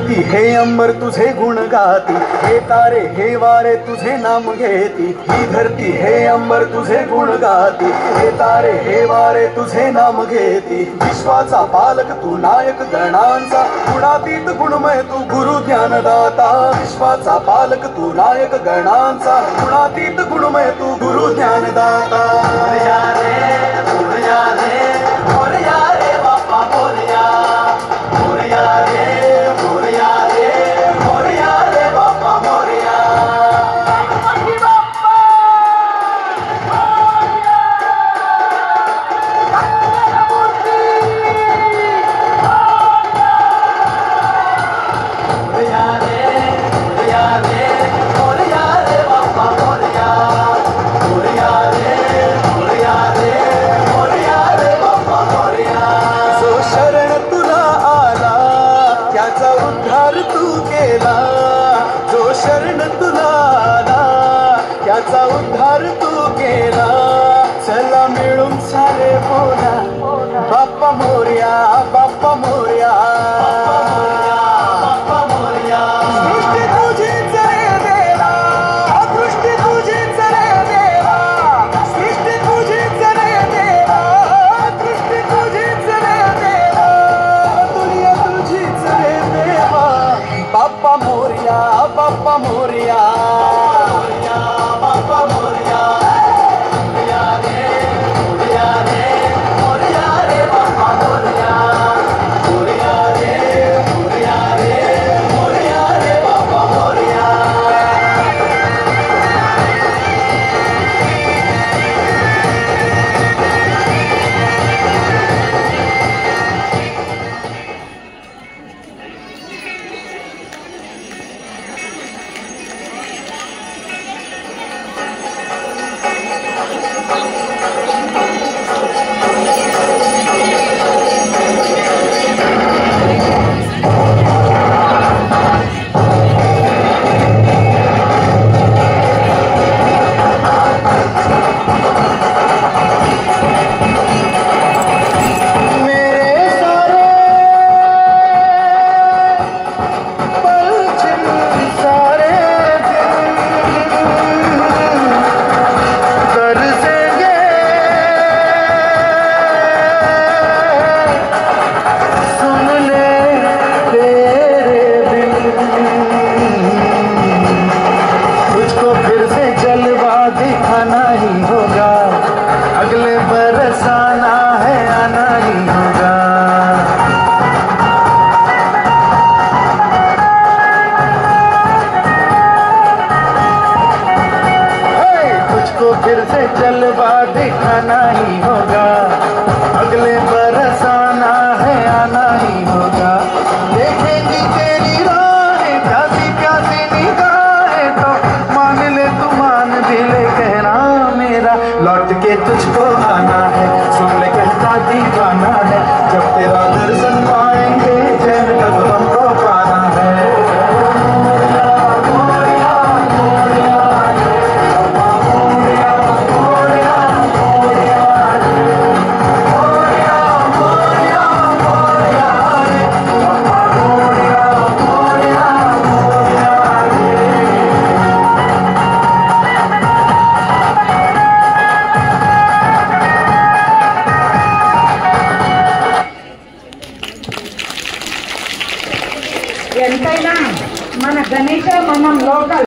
धरती हे अंबर तुझे गुण गाती, हे तारे हे वारे तुझे नाम घेती। ही धरती हे अंबर तुझे गुण गाती, हे तारे हे वारे तुझे नाम घेती। विश्वाचा पालक तू नायक गणांचा, गुणातीत गुणमय तू गुरु ज्ञानदाता। विश्वाचा पालक तू नायक गणांचा, गुणातीत गुणमय तू गुरु ज्ञानदाता। मोरया रे मोरया रे मोरया रे बाप्पा मोरया, मोरया रे मोरया रे मोरया रे बाप्पा मोरया। गणपती बाप्पा मोरया, मंगलमूर्ती मोरया, मोरया रे मोरया रे बाप्पा मोरया, मोरया रे मोरया रे मोरया रे बाप्पा मोरया। जो शरण तुला आला त्याचा उद्धार तू केला, जो शरण तुला आला त्याचा उद्धार तू केला। चला मिळून सारे बोला बाप्पा मोरया, बाप्पा मोरया, बाप्पा मोरया। सृष्टी तुझीच रे देवा, दृष्टी तुझीच रे देवा, सृष्टी तुझीच रे देवा, दृष्टी तुझीच रे देवा, दुनिया तुझीच रे देवा। बाप्पा मोरया, बाप्पा मोरया, बाप्पा मोरया, मोरया रे मोरया रे मोरया रे बाप्पा मोरया, मोरया रे मोरया रे मोरया रे बाप्पा मोरया। फिर से जलवा दिखाना ही होगा, अगले बरस आना है आना ही होगा। देखेंगी तेरी राहें प्यासी प्यासी निगाहें, तो मान ले तू मान भी ले कहना मेरा, लौट के तुझको आना है। सुन ले कहता दीवाना है, जब तेरा दर्शन पाएंगे चैन तब हमको पाना है। ఎంతైనా మన గణేశ మనం లోకల్